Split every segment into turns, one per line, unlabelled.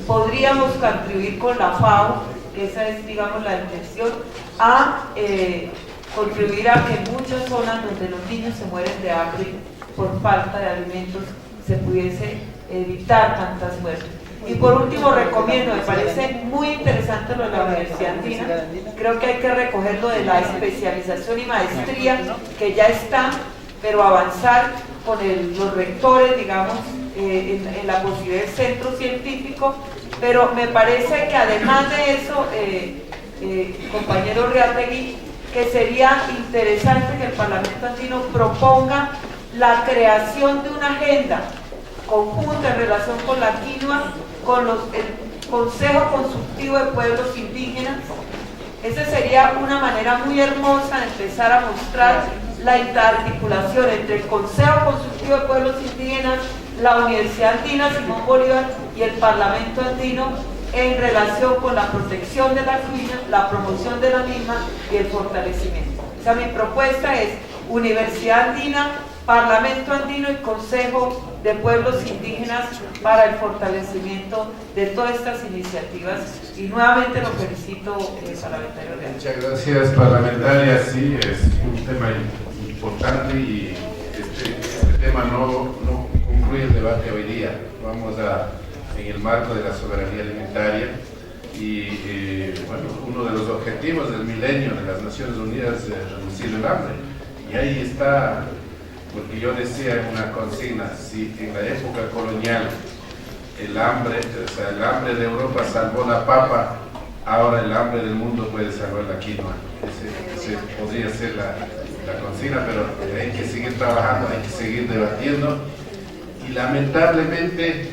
podríamos contribuir con la FAO, esa es, digamos, la intención, a contribuir a que en muchas zonas donde los niños se mueren de hambre por falta de alimentos se pudiese evitar tantas muertes. Y por último recomiendo, me parece muy interesante lo de la Universidad Andina, creo que hay que recoger lo de la especialización y maestría que ya está, pero avanzar con los rectores, digamos, en la posibilidad del centro científico, pero me parece que además de eso, compañero Reategui, que sería interesante que el Parlamento Andino proponga la creación de una agenda conjunta en relación con la quinoa, con el Consejo Consultivo de Pueblos Indígenas. Esa sería una manera muy hermosa de empezar a mostrar la interarticulación entre el Consejo Consultivo de Pueblos Indígenas, la Universidad Andina Simón Bolívar y el Parlamento Andino en relación con la protección de la quinoa, la promoción de la misma y el fortalecimiento. O sea, mi propuesta es Universidad Andina, Parlamento Andino y Consejo de Pueblos Indígenas para el fortalecimiento de todas estas iniciativas, y nuevamente lo felicito, parlamentario Real.
Muchas gracias, parlamentaria. Sí, es un tema importante y este tema no concluye el debate hoy día. Vamos en el marco de la soberanía alimentaria y bueno, uno de los objetivos del milenio de las Naciones Unidas es reducir el hambre, y ahí está. Porque yo decía en una consigna, si en la época colonial el hambre de Europa salvó la papa, ahora el hambre del mundo puede salvar la quinoa. Ese podría ser la consigna, pero hay que seguir trabajando, hay que seguir debatiendo, y lamentablemente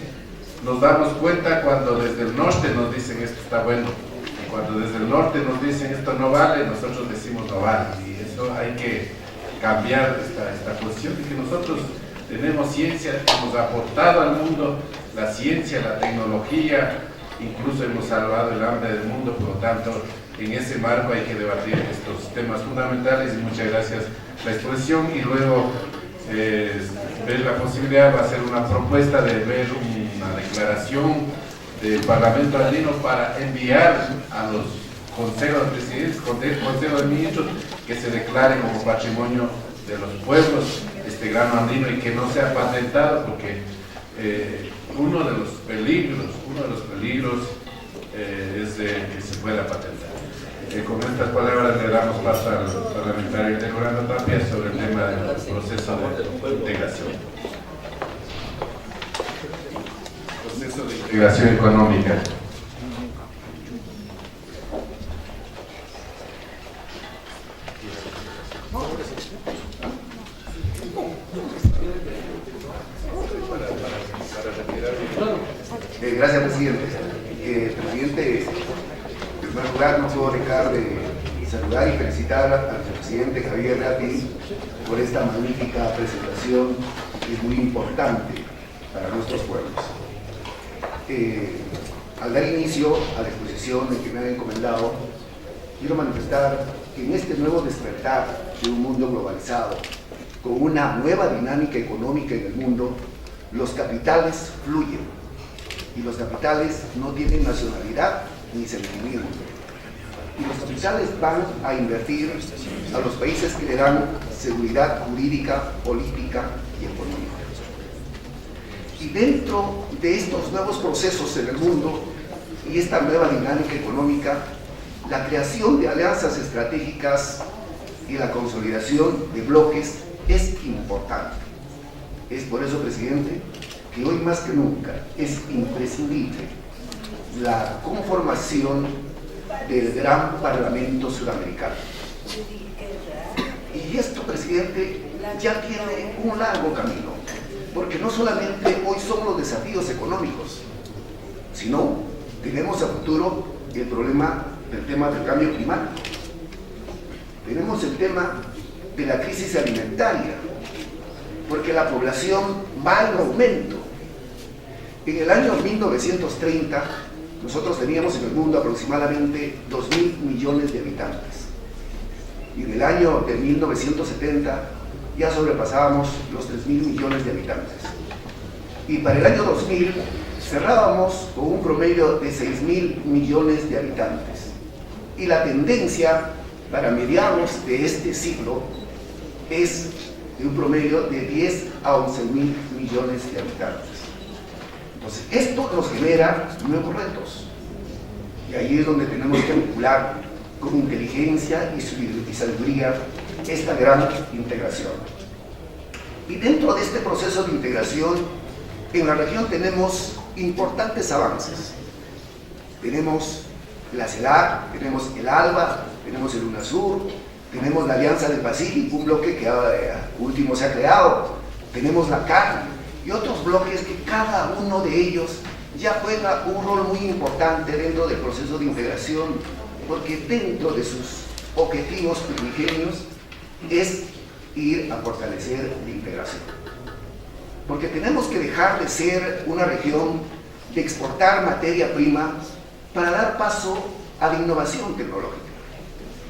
nos damos cuenta cuando desde el norte nos dicen esto está bueno, y cuando desde el norte nos dicen esto no vale, nosotros decimos no vale, y eso hay que cambiar esta cuestión de que nosotros tenemos ciencia, hemos aportado al mundo la ciencia, la tecnología, incluso hemos salvado el hambre del mundo. Por lo tanto, en ese marco hay que debatir estos temas fundamentales, y muchas gracias por la exposición. Y luego ver la posibilidad, va a ser una propuesta de ver una declaración del Parlamento Andino para enviar a los consejos de presidentes, consejo de ministros, que se declare como patrimonio de los pueblos este grano andino y que no sea patentado, porque uno de los peligros es que se pueda patentar. Con estas palabras le damos paso al parlamentario Rolando Tapia sobre el tema del proceso de integración. Proceso de integración económica.
Gracias, presidente. Presidente, en primer lugar no puedo dejar de saludar y felicitar al presidente Javier Reategui por esta magnífica presentación, que es muy importante para nuestros pueblos. Al dar inicio a la exposición que me han encomendado, quiero manifestar que en este nuevo despertar de un mundo globalizado, con una nueva dinámica económica en el mundo, los capitales fluyen, y los capitales no tienen nacionalidad ni sentimiento, y los capitales van a invertir a los países que le dan seguridad jurídica, política y económica. Y dentro de estos nuevos procesos en el mundo y esta nueva dinámica económica, la creación de alianzas estratégicas y la consolidación de bloques es importante. Es por eso, presidente, que hoy más que nunca es imprescindible la conformación del gran Parlamento Sudamericano. Y esto, presidente, ya tiene un largo camino, porque no solamente hoy son los desafíos económicos, sino tenemos a futuro el problema del tema del cambio climático. Tenemos el tema de la crisis alimentaria, porque la población va en aumento. En el año 1930, nosotros teníamos en el mundo aproximadamente 2.000 millones de habitantes. Y en el año de 1970 ya sobrepasábamos los 3.000 millones de habitantes. Y para el año 2000 cerrábamos con un promedio de 6.000 millones de habitantes. Y la tendencia para mediados de este siglo es de un promedio de 10 a 11.000 millones de habitantes. Entonces, esto nos genera nuevos retos. Y ahí es donde tenemos que vincular con inteligencia y sabiduría esta gran integración. Y dentro de este proceso de integración, en la región tenemos importantes avances. Tenemos la CELAC, tenemos el ALBA, tenemos el UNASUR, tenemos la Alianza del Pacífico, un bloque que último se ha creado, tenemos la CAN y otros bloques que cada uno de ellos ya juega un rol muy importante dentro del proceso de integración, porque dentro de sus objetivos primigenios es ir a fortalecer la integración. Porque tenemos que dejar de ser una región de exportar materia prima para dar paso a la innovación tecnológica.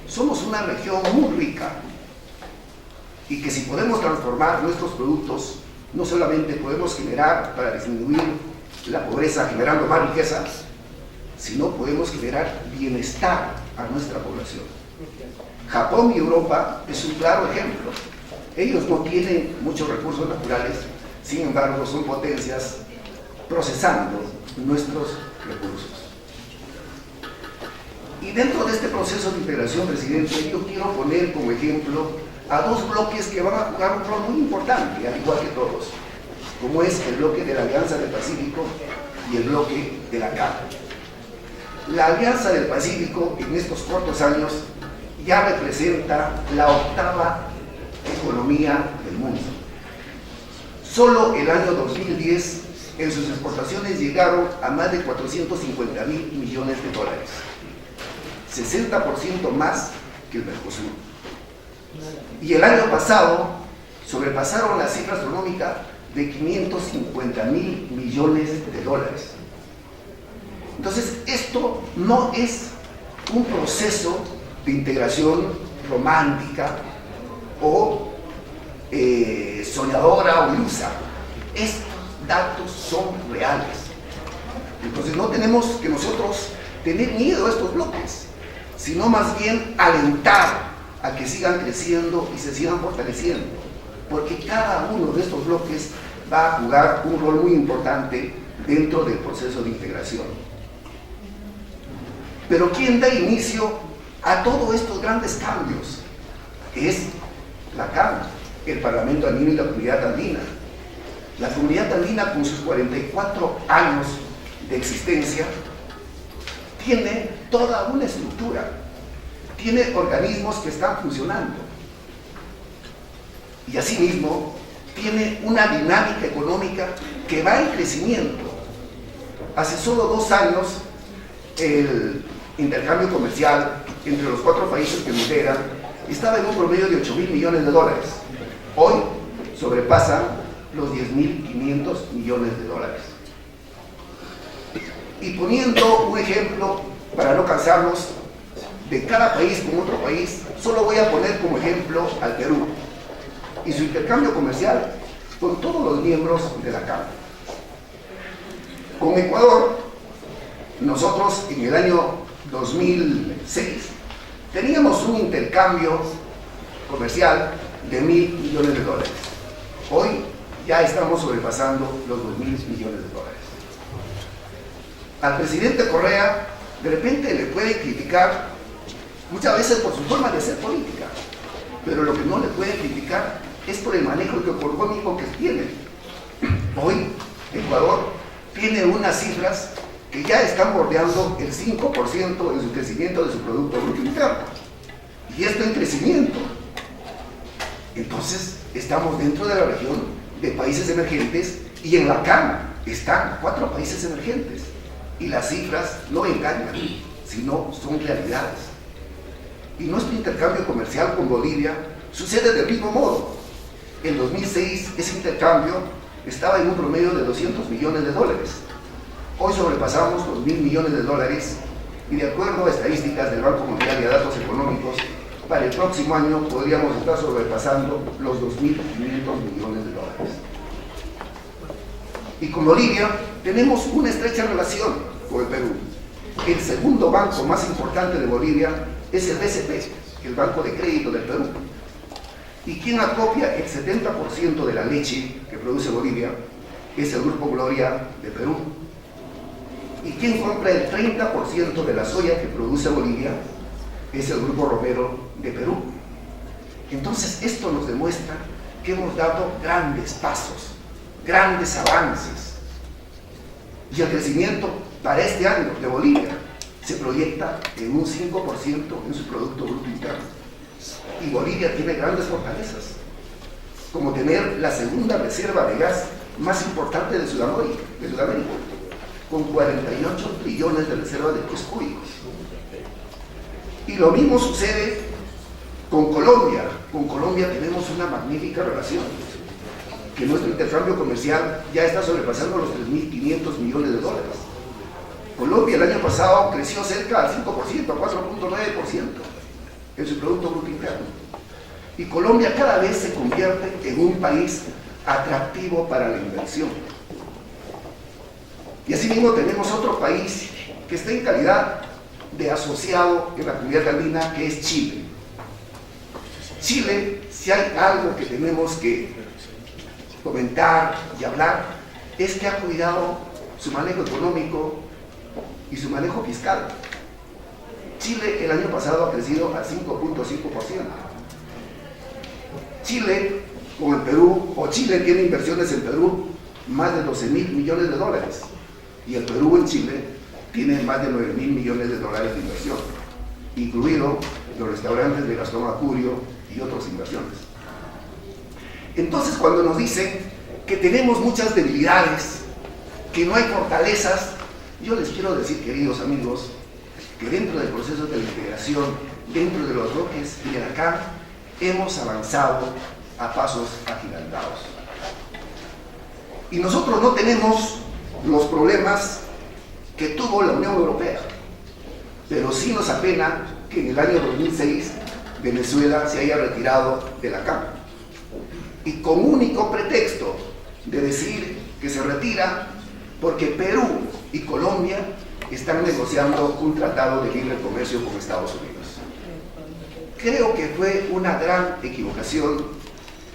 Somos una región muy rica y que si podemos transformar nuestros productos, no solamente podemos generar para disminuir la pobreza generando más riqueza, sino podemos generar bienestar a nuestra población. Japón y Europa es un claro ejemplo. Ellos no tienen muchos recursos naturales, sin embargo son potencias procesando nuestros recursos. Y dentro de este proceso de integración, presidente, yo quiero poner como ejemplo a dos bloques que van a jugar un rol muy importante, al igual que todos, como es el bloque de la Alianza del Pacífico y el bloque de la CAN. La Alianza del Pacífico en estos cortos años ya representa la octava economía del mundo. Solo el año 2010 en sus exportaciones llegaron a más de 450.000 millones de dólares, 60% más que el Mercosur. Y el año pasado sobrepasaron la cifra astronómica de 550.000 millones de dólares. Entonces, esto no es un proceso de integración romántica o soñadora o ilusa. Estos datos son reales. Entonces, no tenemos que nosotros tener miedo a estos bloques, sino más bien alentar a que sigan creciendo y se sigan fortaleciendo, porque cada uno de estos bloques va a jugar un rol muy importante dentro del proceso de integración. Pero ¿quién da inicio a todos estos grandes cambios? Es la CAN, el Parlamento Andino y la Comunidad Andina. La Comunidad Andina, con sus 44 años de existencia, tiene toda una estructura, tiene organismos que están funcionando y asimismo tiene una dinámica económica que va en crecimiento. Hace solo 2 años el intercambio comercial entre los 4 países que lo integran estaba en un promedio de 8.000 millones de dólares. Hoy sobrepasa los 10.500 millones de dólares. Y poniendo un ejemplo, para no cansarnos, de cada país con otro país, solo voy a poner como ejemplo al Perú y su intercambio comercial con todos los miembros de la CAN. Con Ecuador, nosotros en el año 2006 teníamos un intercambio comercial de 1.000 millones de dólares. Hoy ya estamos sobrepasando los 2.000 millones de dólares. Al presidente Correa de repente le puede criticar muchas veces por su forma de hacer política, pero lo que no le puede criticar es por el manejo económico que tiene. Hoy Ecuador tiene unas cifras que ya están bordeando el 5% en su crecimiento de su Producto Bruto Interno, y esto en crecimiento. Entonces estamos dentro de la región de países emergentes, y en la CAN están 4 países emergentes, y las cifras no engañan, sino son realidades. Y nuestro intercambio comercial con Bolivia sucede del mismo modo. En 2006 ese intercambio estaba en un promedio de 200 millones de dólares. Hoy sobrepasamos los 1.000 millones de dólares, y de acuerdo a estadísticas del Banco Mundial y a datos económicos, para el próximo año podríamos estar sobrepasando los 2.500 millones de dólares. Y con Bolivia tenemos una estrecha relación con el Perú. El segundo banco más importante de Bolivia es el BCP, el Banco de Crédito del Perú. Y quien acopia el 70% de la leche que produce Bolivia es el Grupo Gloria de Perú. Y quien compra el 30% de la soya que produce Bolivia es el Grupo Romero de Perú. Entonces esto nos demuestra que hemos dado grandes pasos, grandes avances. Y el crecimiento para este año de Bolivia se proyecta en un 5% en su Producto Bruto Interno. Y Bolivia tiene grandes fortalezas, como tener la segunda reserva de gas más importante de Sudamérica, con 48 trillones de reservas de pies cúbicos. Y lo mismo sucede con Colombia. Con Colombia tenemos una magnífica relación, que nuestro intercambio comercial ya está sobrepasando los 3.500 millones de dólares. Colombia el año pasado creció cerca al 5%, a 4.9% en su Producto Bruto Interno. Y Colombia cada vez se convierte en un país atractivo para la inversión. Y asimismo tenemos otro país que está en calidad de asociado en la comunidad andina, que es Chile. Chile, si hay algo que tenemos que comentar y hablar, es que ha cuidado su manejo económico y su manejo fiscal. Chile el año pasado ha crecido al 5.5%. Chile con el Perú, o Chile tiene inversiones en Perú más de 12.000 millones de dólares, y el Perú en Chile tiene más de 9.000 millones de dólares de inversión, incluido los restaurantes de Gastón Acurio y otras inversiones. Entonces, cuando nos dicen que tenemos muchas debilidades, que no hay fortalezas, yo les quiero decir, queridos amigos, que dentro del proceso de la integración, dentro de los bloques y de acá, hemos avanzado a pasos agigantados. Y nosotros no tenemos los problemas que tuvo la Unión Europea, pero sí nos apena que en el año 2006 Venezuela se haya retirado de la CAM, y con único pretexto de decir que se retira porque Perú y Colombia están negociando un tratado de libre comercio con Estados Unidos. Creo que fue una gran equivocación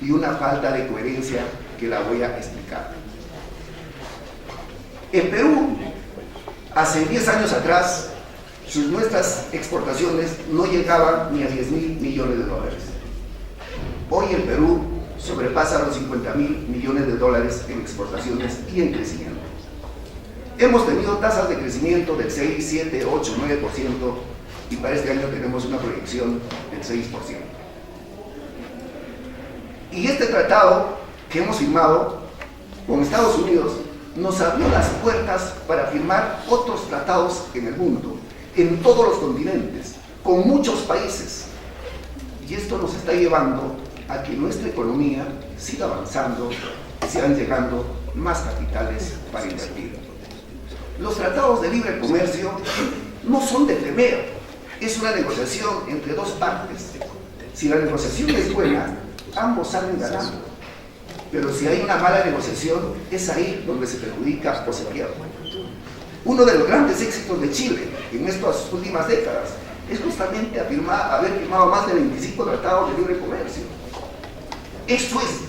y una falta de coherencia que la voy a explicar. En Perú, hace 10 años atrás, nuestras exportaciones no llegaban ni a 10.000 millones de dólares. Hoy el Perú sobrepasa los 50.000 millones de dólares en exportaciones y en crecimiento. Hemos tenido tasas de crecimiento del 6, 7, 8, 9%, y para este año tenemos una proyección del 6%. Y este tratado que hemos firmado con Estados Unidos nos abrió las puertas para firmar otros tratados en el mundo, en todos los continentes, con muchos países. Y esto nos está llevando a que nuestra economía siga avanzando, sigan llegando más capitales para invertir. Los tratados de libre comercio no son de efemero, es una negociación entre dos partes. Si la negociación es buena, ambos salen ganando. Pero si hay una mala negociación, es ahí donde se perjudica o se pierde. Uno de los grandes éxitos de Chile en estas últimas décadas es justamente haber firmado más de 25 tratados de libre comercio. Eso es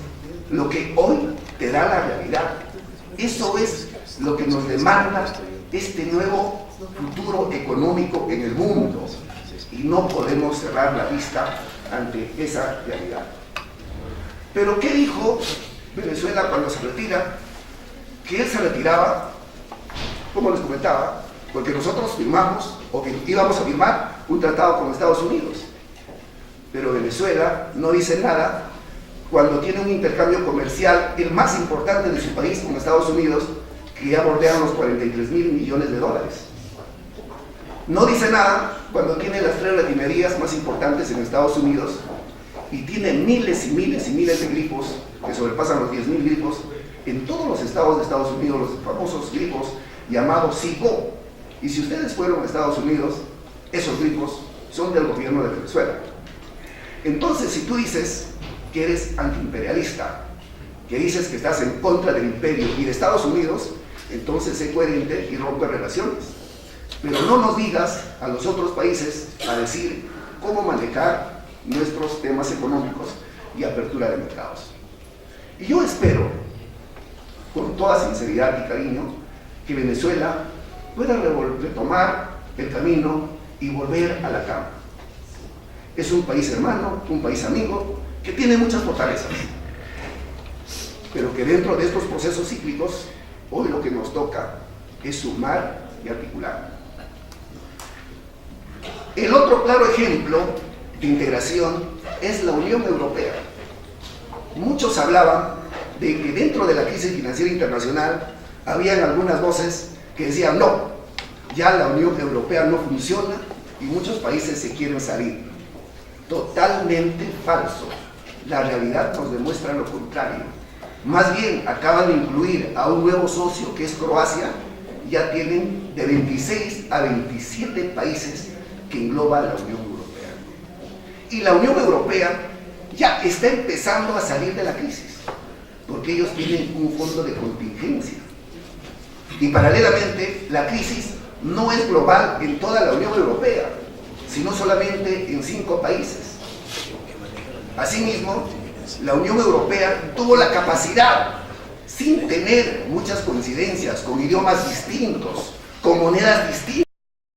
lo que hoy te da la realidad. Eso es lo que nos demanda este nuevo futuro económico en el mundo. Y no podemos cerrar la vista ante esa realidad. Pero ¿qué dijo Venezuela cuando se retira? Que él se retiraba, como les comentaba, porque nosotros firmamos, o que íbamos a firmar, un tratado con Estados Unidos. Pero Venezuela no dice nada cuando tiene un intercambio comercial, el más importante de su país, con Estados Unidos, que ya bordean los 43.000 millones de dólares. No dice nada cuando tiene las 3 refinerías más importantes en Estados Unidos y tiene miles y miles y miles de grifos que sobrepasan los 10.000 grifos en todos los estados de Estados Unidos, los famosos grifos llamados SIGO. Y si ustedes fueron a Estados Unidos, esos grifos son del gobierno de Venezuela. Entonces, si tú dices que eres antiimperialista que dices que estás en contra del imperio y de Estados Unidos, entonces sé coherente y rompe relaciones. Pero no nos digas a los otros países a decir cómo manejar nuestros temas económicos y apertura de mercados. Y yo espero, con toda sinceridad y cariño, que Venezuela pueda retomar el camino y volver a la cama. Es un país hermano, un país amigo, que tiene muchas fortalezas, pero que dentro de estos procesos cíclicos, hoy lo que nos toca es sumar y articular. El otro claro ejemplo de integración es la Unión Europea. Muchos hablaban de que dentro de la crisis financiera internacional habían algunas voces que decían no, ya la Unión Europea no funciona y muchos países se quieren salir. Totalmente falso. La realidad nos demuestra lo contrario. Más bien acaban de incluir a un nuevo socio que es Croacia, ya tienen de 26 a 27 países que engloba la Unión Europea. Y la Unión Europea ya está empezando a salir de la crisis, porque ellos tienen un fondo de contingencia. Y paralelamente, la crisis no es global en toda la Unión Europea, sino solamente en 5 países. Asimismo, la Unión Europea tuvo la capacidad, sin tener muchas coincidencias, con idiomas distintos, con monedas distintas,